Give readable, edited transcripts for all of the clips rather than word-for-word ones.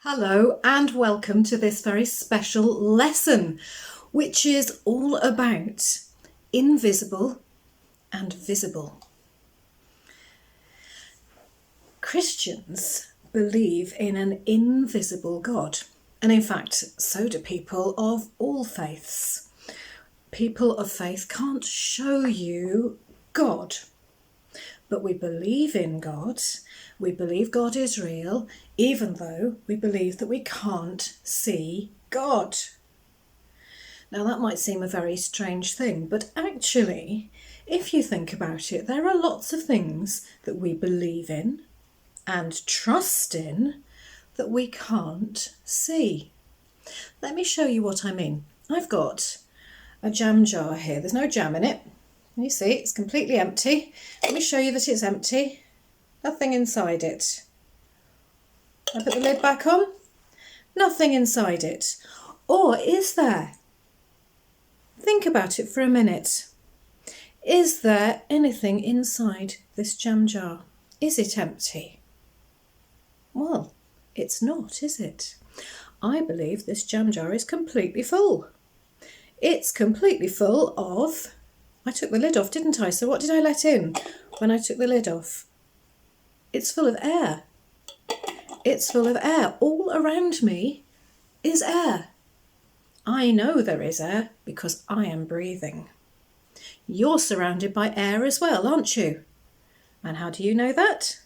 Hello and welcome to this very special lesson, which is all about invisible and visible. Christians believe in an invisible God, and in fact, so do people of all faiths. People of faith can't show you God, but we believe in God. We believe God is real, even though we believe that we can't see God. Now that might seem a very strange thing, but actually, if you think about it, there are lots of things that we believe in and trust in that we can't see. Let me show you what I mean. I've got a jam jar here. There's no jam in it. You see, it's completely empty. Let me show you that it's empty. Nothing inside it. I put the lid back on. Nothing inside it. Or is there? Think about it for a minute. Is there anything inside this jam jar? Is it empty? Well, it's not, is it? I believe this jam jar is completely full. It's completely full of... I took the lid off, didn't I? So what did I let in when I took the lid off? It's full of air. It's full of air. All around me is air. I know there is air because I am breathing. You're surrounded by air as well, aren't you? And how do you know that?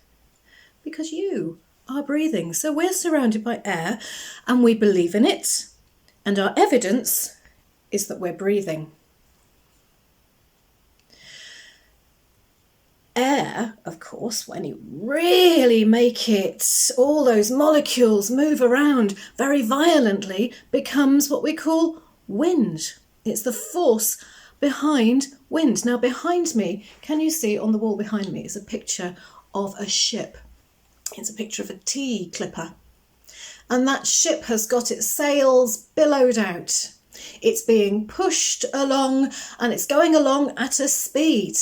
Because you are breathing. So we're surrounded by air and we believe in it. And our evidence is that we're breathing. Air, of course, when you really make it, all those molecules move around very violently, becomes what we call wind. It's the force behind wind. Now behind me, can you see on the wall behind me is a picture of a ship. It's a picture of a tea clipper. And that ship has got its sails billowed out. It's being pushed along and it's going along at a speed.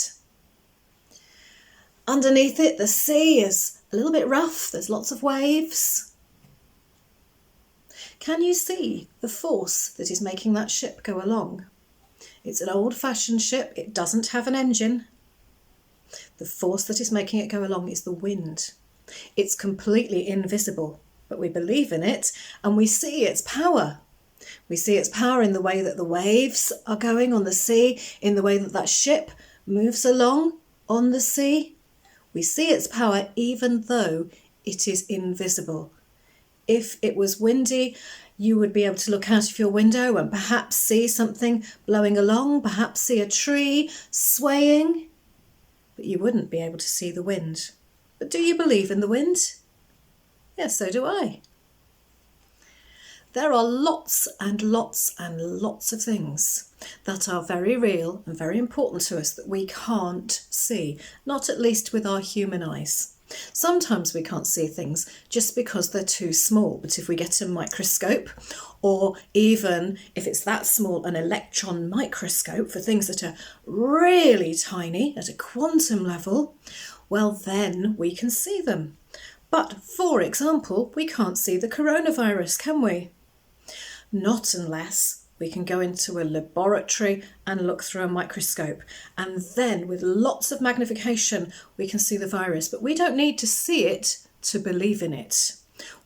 Underneath it, the sea is a little bit rough. There's lots of waves. Can you see the force that is making that ship go along? It's an old-fashioned ship. It doesn't have an engine. The force that is making it go along is the wind. It's completely invisible, but we believe in it and we see its power. We see its power in the way that the waves are going on the sea, in the way that that ship moves along on the sea. We see its power even though it is invisible. If it was windy, you would be able to look out of your window and perhaps see something blowing along, perhaps see a tree swaying, but you wouldn't be able to see the wind. But do you believe in the wind? Yes, so do I. There are lots and lots and lots of things that are very real and very important to us that we can't see, not at least with our human eyes. Sometimes we can't see things just because they're too small, but if we get a microscope, or even if it's that small, an electron microscope for things that are really tiny at a quantum level, well then we can see them. But for example, we can't see the coronavirus, can we? Not unless we can go into a laboratory and look through a microscope, and then with lots of magnification we can see the virus, but we don't need to see it to believe in it.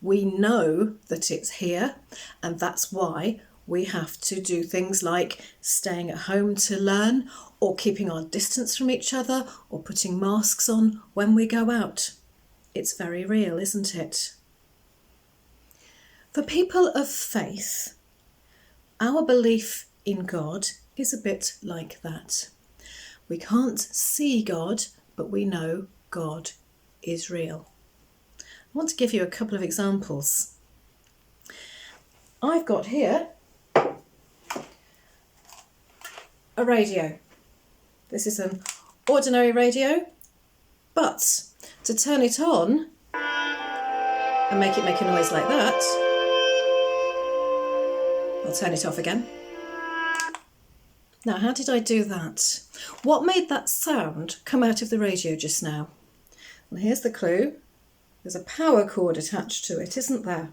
We know that it's here, and that's why we have to do things like staying at home to learn, or keeping our distance from each other, or putting masks on when we go out. It's very real, isn't it? For people of faith, our belief in God is a bit like that. We can't see God, but we know God is real. I want to give you a couple of examples. I've got here a radio. This is an ordinary radio, but to turn it on and make it make a noise like that, I'll turn it off again. Now, how did I do that? What made that sound come out of the radio just now? Well, here's the clue. There's a power cord attached to it, isn't there?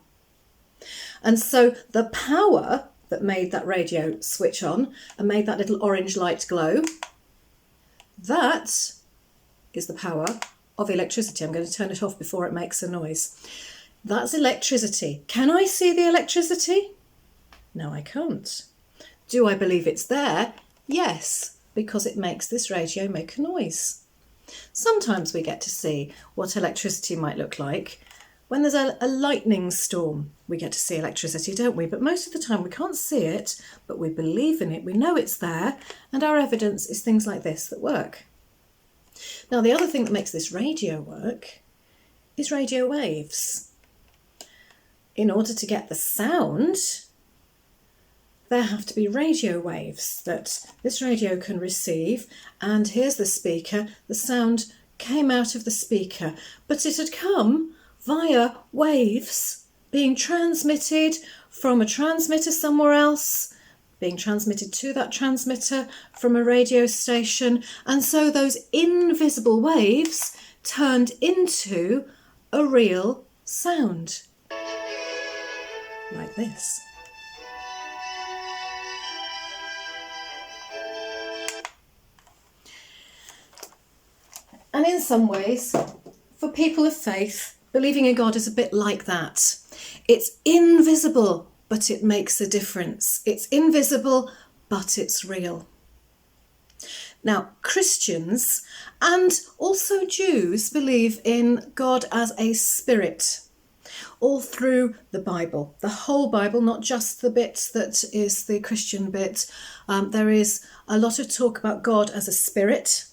And so the power that made that radio switch on and made that little orange light glow, that is the power of electricity. I'm going to turn it off before it makes a noise. That's electricity. Can I see the electricity? No, I can't. Do I believe it's there? Yes, because it makes this radio make a noise. Sometimes we get to see what electricity might look like. When there's a lightning storm, we get to see electricity, don't we? But most of the time we can't see it, but we believe in it, we know it's there, and our evidence is things like this that work. Now, the other thing that makes this radio work is radio waves. In order to get the sound, there have to be radio waves that this radio can receive, and here's the speaker. The sound came out of the speaker, but it had come via waves being transmitted from a transmitter somewhere else, being transmitted to that transmitter from a radio station, and so those invisible waves turned into a real sound, like this. And in some ways, for people of faith, believing in God is a bit like that. It's invisible, but it makes a difference. It's invisible, but it's real. Now, Christians and also Jews believe in God as a spirit all through the Bible, the whole Bible, not just the bit that is the Christian bit. There is a lot of talk about God as a spirit.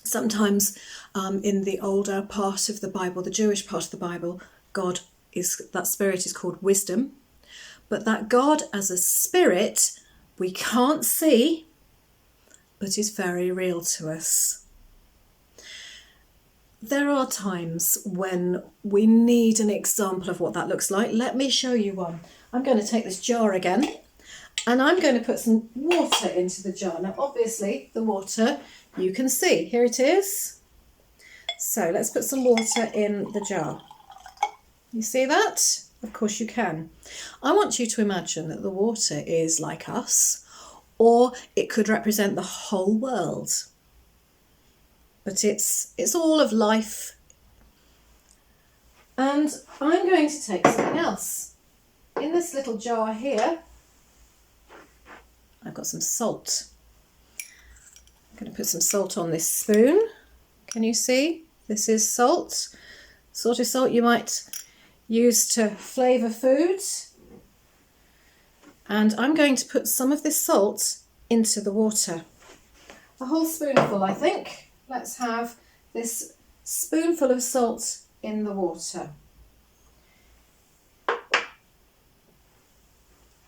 Sometimes in the older part of the Bible, the Jewish part of the Bible, that spirit is called wisdom. But that God as a spirit, we can't see, but is very real to us. There are times when we need an example of what that looks like. Let me show you one. I'm going to take this jar again, and I'm going to put some water into the jar. Now, obviously, the water you can see. Here it is. So let's put some water in the jar. You see that? Of course you can. I want you to imagine that the water is like us, or it could represent the whole world. But it's all of life. And I'm going to take something else. In this little jar here, I've got some salt. I'm going to put some salt on this spoon. Can you see? This is salt. Sort of salt you might use to flavour foods. And I'm going to put some of this salt into the water. A whole spoonful, I think. Let's have this spoonful of salt in the water.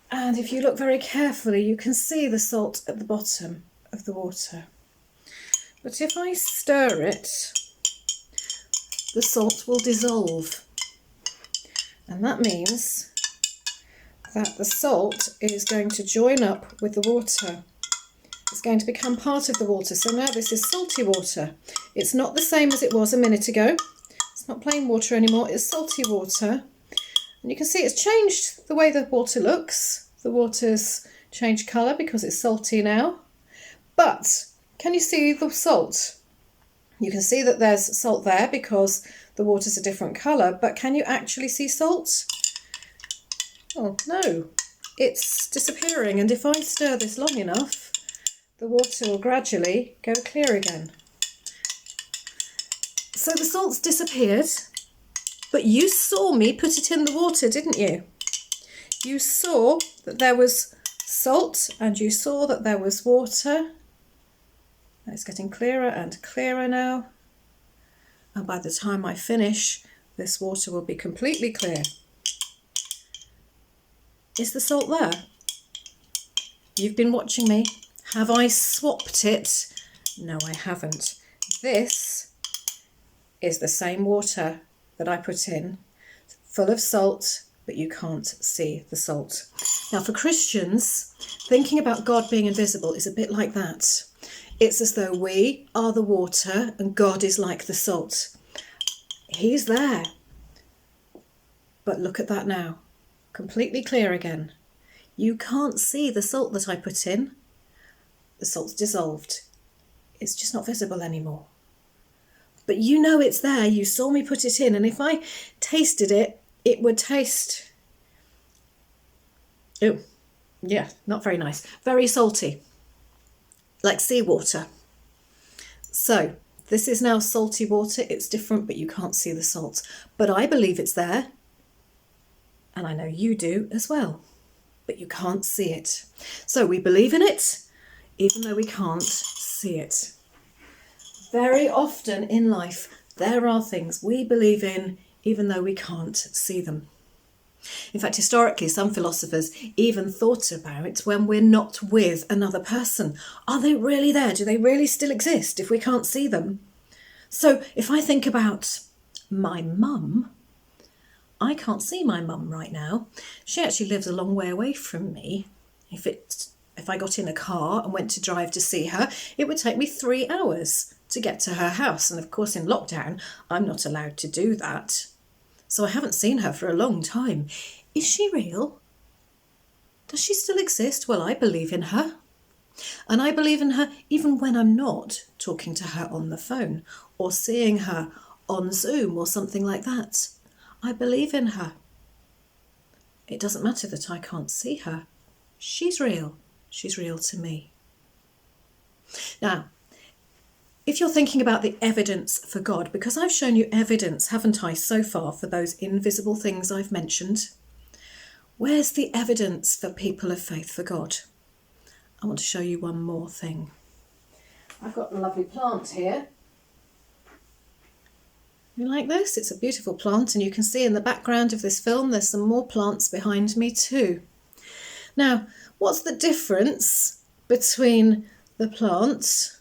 And if you look very carefully, you can see the salt at the bottom of the water. But if I stir it, the salt will dissolve. And that means that the salt is going to join up with the water. It's going to become part of the water. So now this is salty water. It's not the same as it was a minute ago. It's not plain water anymore, it's salty water. And you can see it's changed the way the water looks. The water's changed colour because it's salty now. But can you see the salt? You can see that there's salt there because the water's a different colour, but can you actually see salt? Oh, no. It's disappearing, and if I stir this long enough, the water will gradually go clear again. So the salt's disappeared, but you saw me put it in the water, didn't you? You saw that there was salt and you saw that there was water. It's getting clearer and clearer now. And by the time I finish, this water will be completely clear. Is the salt there? You've been watching me. Have I swapped it? No, I haven't. This is the same water that I put in, full of salt, but you can't see the salt. Now, for Christians, thinking about God being invisible is a bit like that. It's as though we are the water and God is like the salt. He's there. But look at that now. completely clear again. You can't see the salt that I put in. The salt's dissolved. It's just not visible anymore. But you know it's there. You saw me put it in. And if I tasted it, it would taste... Oh, yeah, not very nice. Very salty, like seawater. So this is now salty water. It's different, but you can't see the salt. But I believe it's there. And I know you do as well. But you can't see it. So we believe in it, even though we can't see it. Very often in life, there are things we believe in, even though we can't see them. In fact, historically, some philosophers even thought about when we're not with another person. Are they really there? Do they really still exist if we can't see them? So if I think about my mum, I can't see my mum right now. She actually lives a long way away from me. If I got in a car and went to drive to see her, it would take me 3 hours to get to her house. And of course, in lockdown, I'm not allowed to do that. So I haven't seen her for a long time. Is she real? Does she still exist? Well, I believe in her. And I believe in her even when I'm not talking to her on the phone or seeing her on Zoom or something like that. I believe in her. It doesn't matter that I can't see her. She's real. She's real to me. Now, if you're thinking about the evidence for God, because I've shown you evidence, haven't I, so far for those invisible things I've mentioned, where's the evidence for people of faith for God? I want to show you one more thing. I've got a lovely plant here. You like this? It's a beautiful plant, and you can see in the background of this film there's some more plants behind me too. Now, what's the difference between the plant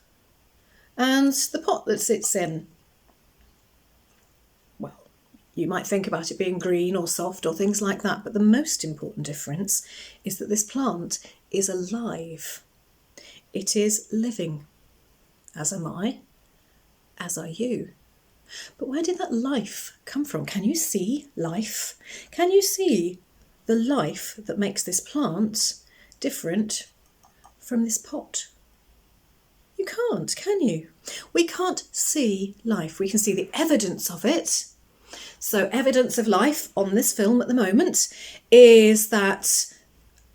and the pot that sits in? Well, you might think about it being green or soft or things like that, but the most important difference is that this plant is alive. It is living, as am I, as are you. But where did that life come from? Can you see life? Can you see the life that makes this plant different from this pot? You can't, can you? We can't see life. We can see the evidence of it. So evidence of life on this film at the moment is that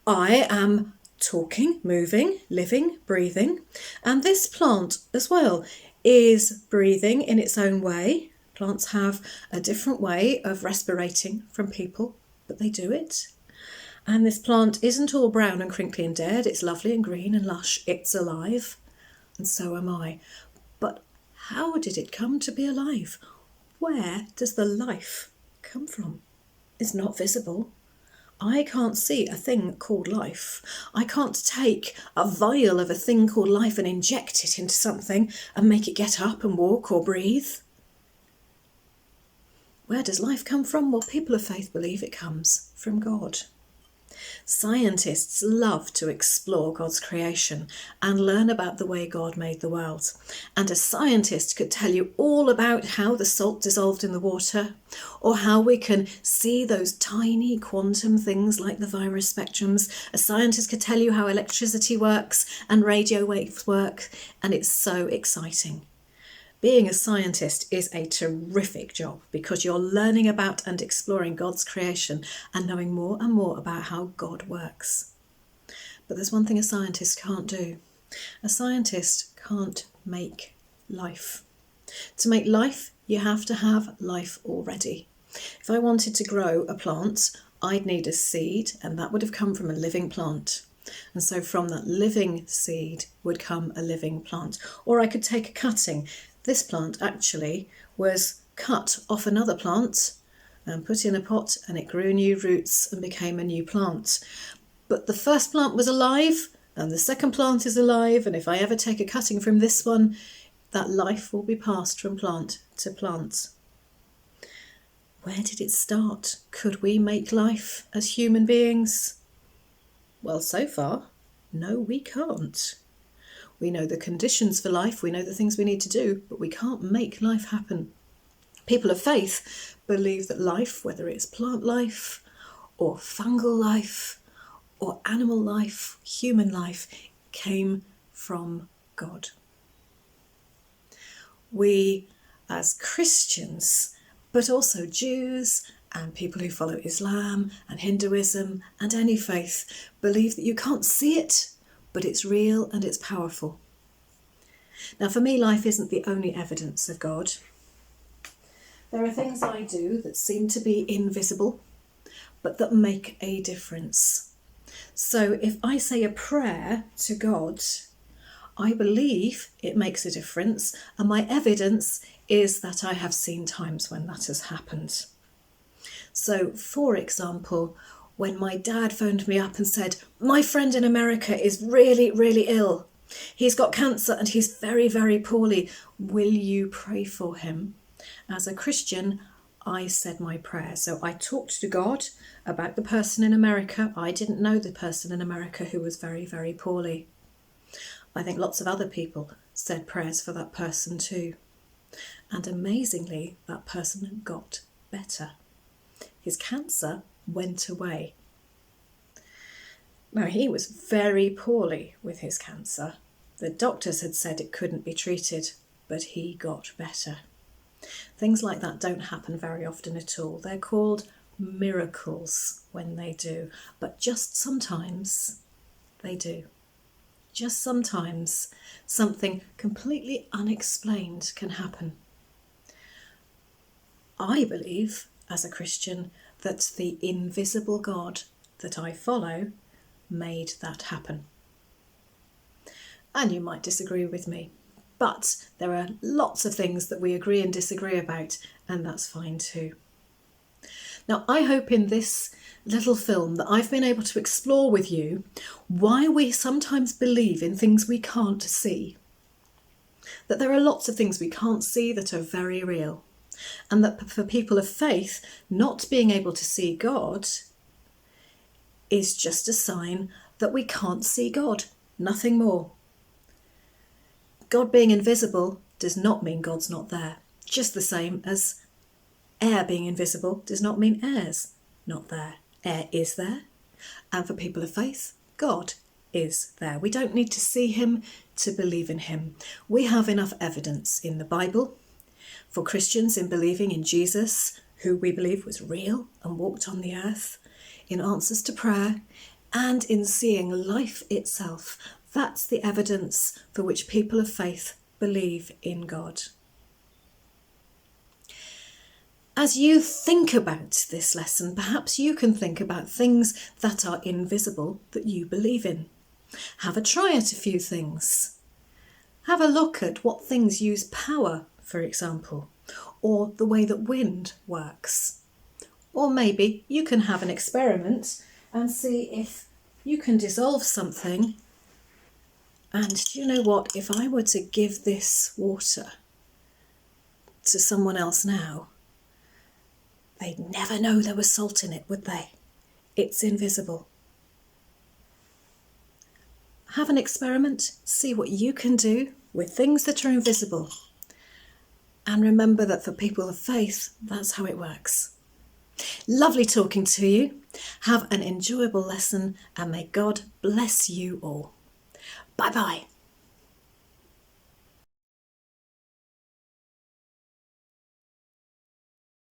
I am talking, moving, living, breathing. And this plant as well is breathing in its own way. Plants have a different way of respirating from people, but they do it. And this plant isn't all brown and crinkly and dead. It's lovely and green and lush. It's alive. And so am I. But how did it come to be alive? Where does the life come from? It's not visible. I can't see a thing called life. I can't take a vial of a thing called life and inject it into something and make it get up and walk or breathe. Where does life come from? Well, people of faith believe it comes from God. Scientists love to explore God's creation and learn about the way God made the world. And a scientist could tell you all about how the salt dissolved in the water, or how we can see those tiny quantum things like the virus spectrums. A scientist could tell you how electricity works and radio waves work, and it's so exciting. Being a scientist is a terrific job because you're learning about and exploring God's creation and knowing more and more about how God works. But there's one thing a scientist can't do. A scientist can't make life. To make life, you have to have life already. If I wanted to grow a plant, I'd need a seed, and that would have come from a living plant. And so from that living seed would come a living plant. Or I could take a cutting. This plant actually was cut off another plant and put in a pot, and it grew new roots and became a new plant. But the first plant was alive and the second plant is alive, and if I ever take a cutting from this one, that life will be passed from plant to plant. Where did it start? Could we make life as human beings? Well, so far, no, we can't. We know the conditions for life, we know the things we need to do, but we can't make life happen. People of faith believe that life, whether it's plant life or fungal life or animal life, human life, came from God. We, as Christians, but also Jews and people who follow Islam and Hinduism and any faith, believe that you can't see it, but it's real and it's powerful. Now, for me, life isn't the only evidence of God. There are things I do that seem to be invisible, but that make a difference. So if I say a prayer to God, I believe it makes a difference, and my evidence is that I have seen times when that has happened. So, for example, when my dad phoned me up and said, "My friend in America is really, really ill. He's got cancer and he's very, very poorly. Will you pray for him?" As a Christian, I said my prayer. So I talked to God about the person in America. I didn't know the person in America who was very, very poorly. I think lots of other people said prayers for that person too. And amazingly, that person got better. His cancer went away. Now, he was very poorly with his cancer. The doctors had said it couldn't be treated, but he got better. Things like that don't happen very often at all. They're called miracles when they do, but just sometimes they do. Just sometimes something completely unexplained can happen. I believe, as a Christian, that the invisible God that I follow made that happen. And you might disagree with me, but there are lots of things that we agree and disagree about, and that's fine too. Now, I hope in this little film that I've been able to explore with you why we sometimes believe in things we can't see. That there are lots of things we can't see that are very real. And that for people of faith, not being able to see God is just a sign that we can't see God, nothing more. God being invisible does not mean God's not there, just the same as air being invisible does not mean air's not there. Air is there, and for people of faith, God is there. We don't need to see him to believe in him. We have enough evidence in the Bible for Christians in believing in Jesus, who we believe was real and walked on the earth, in answers to prayer, and in seeing life itself. That's the evidence for which people of faith believe in God. As you think about this lesson, perhaps you can think about things that are invisible that you believe in. Have a try at a few things. Have a look at what things use power, for example, or the way that wind works. Or maybe you can have an experiment and see if you can dissolve something. And do you know what? If I were to give this water to someone else now, they'd never know there was salt in it, would they? It's invisible. Have an experiment, see what you can do with things that are invisible. And remember that for people of faith, that's how it works. Lovely talking to you. Have an enjoyable lesson, and may God bless you all. Bye-bye.